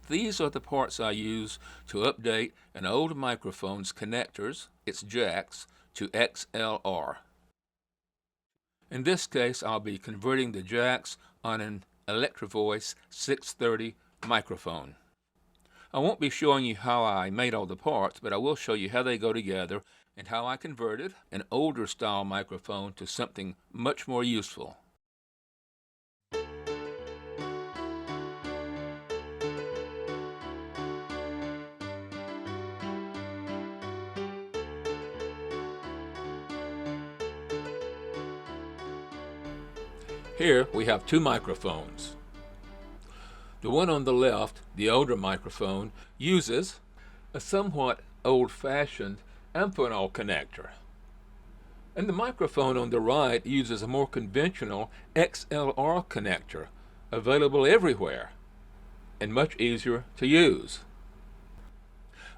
These are the parts I use to update an old microphone's connectors, its jacks, to XLR. In this case, I'll be converting the jacks on an Electro-Voice 630 microphone. I won't be showing you how I made all the parts, but I will show you how they go together and how I converted an older style microphone to something much more useful. Here we have two microphones. The one on the left, the older microphone, uses a somewhat old-fashioned Amphenol connector. And the microphone on the right uses a more conventional XLR connector, available everywhere and much easier to use.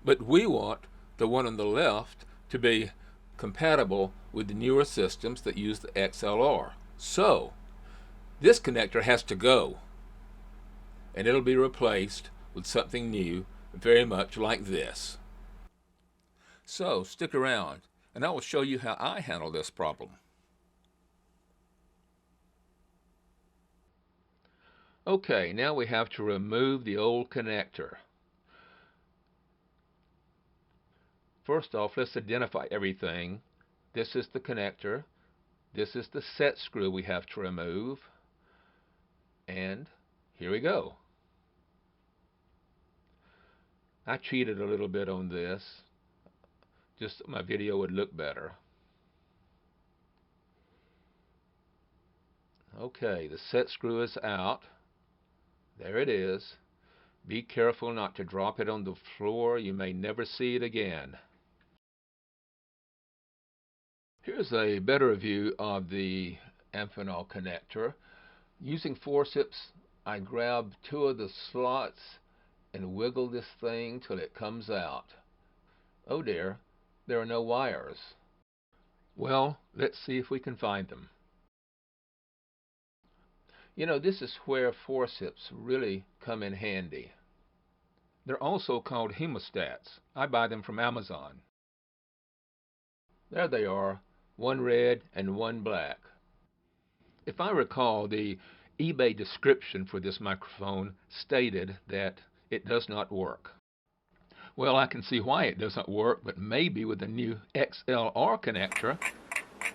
But we want the one on the left to be compatible with the newer systems that use the XLR. So this connector has to go, and it'll be replaced with something new, very much like this. So stick around, and I will show you how I handle this problem. Okay, now we have to remove the old connector. First off, let's identify everything. This is the connector. This is the set screw we have to remove. And here we go. I cheated a little bit on this, just so my video would look better. Okay, the set screw is out. There it is. Be careful not to drop it on the floor. You may never see it again. Here's a better view of the Amphenol connector. Using forceps, I grab two of the slots and wiggle this thing till it comes out. Oh dear, there are no wires. Well, let's see if we can find them. You know, this is where forceps really come in handy. They're also called hemostats. I buy them from Amazon. There they are, one red and one black. If I recall, the eBay description for this microphone stated that it does not work. Well, I can see why it doesn't work, but maybe with the new XLR connector,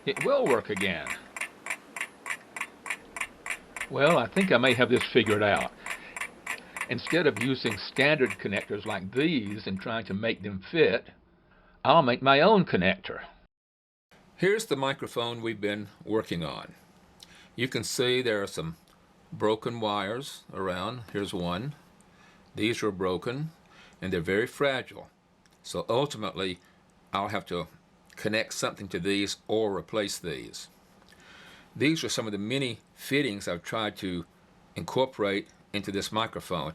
it will work again. Well, I think I may have this figured out. Instead of using standard connectors like these and trying to make them fit, I'll make my own connector. Here's the microphone we've been working on. You can see there are some broken wires around. Here's one. These are broken and they're very fragile. So ultimately I'll have to connect something to these or replace these. These are some of the many fittings I've tried to incorporate into this microphone.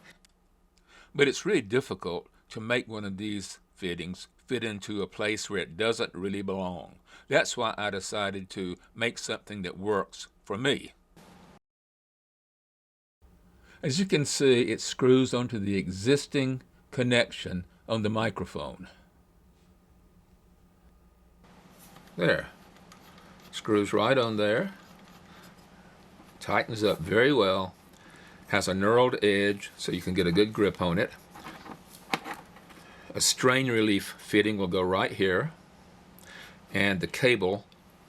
But it's really difficult to make one of these fittings fit into a place where it doesn't really belong. That's why I decided to make something that works for me. As you can see, it screws onto the existing connection on the microphone. There. Screws right on there. Tightens up very well. Has a knurled edge so you can get a good grip on it. A strain relief fitting will go right here, and the cable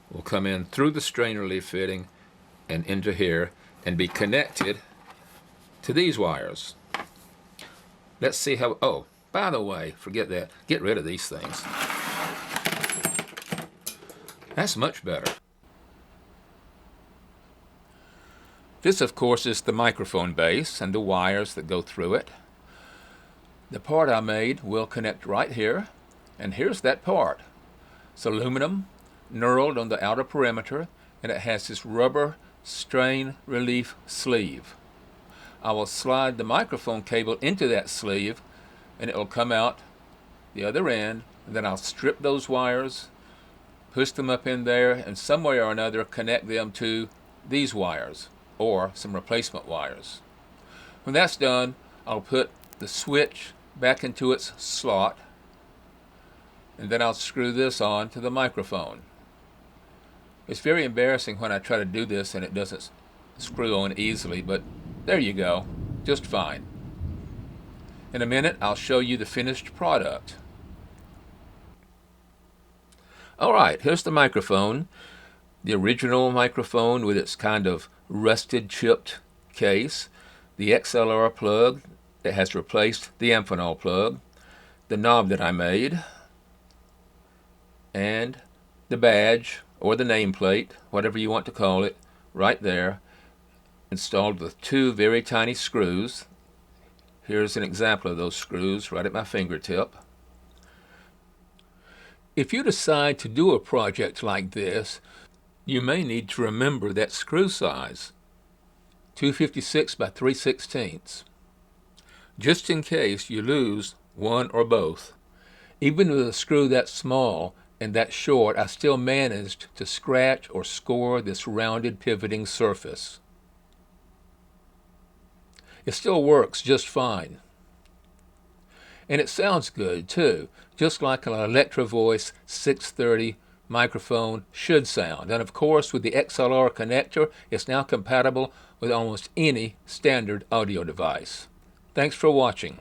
will come in through the strain relief fitting and into here and be connected to these wires. Let's see how, oh, by the way, forget that, get rid of these things. That's much better. This, of course, is the microphone base and the wires that go through it. The part I made will connect right here, and here's that part. It's aluminum, knurled on the outer perimeter, and it has this rubber strain relief sleeve. I will slide the microphone cable into that sleeve, and it will come out the other end, and then I'll strip those wires, push them up in there, and some way or another connect them to these wires, or some replacement wires. When that's done, I'll put the switch back into its slot, and then I'll screw this on to the microphone. It's very embarrassing when I try to do this and it doesn't screw on easily, but there you go, just fine. In a minute, I'll show you the finished product. Alright, here's the microphone. The original microphone with its kind of rusted, chipped case. The XLR plug that has replaced the Amphenol plug. The knob that I made. And the badge, or the nameplate, whatever you want to call it, right there. Installed with two very tiny screws. Here's an example of those screws right at my fingertip. If you decide to do a project like this, you may need to remember that screw size, 256 by 3/16, just in case you lose one or both. Even with a screw that small and that short, I still managed to scratch or score this rounded pivoting surface. It still works just fine. And it sounds good too, just like an Electro-Voice 630 microphone should sound. And of course, with the XLR connector, it's now compatible with almost any standard audio device. Thanks for watching.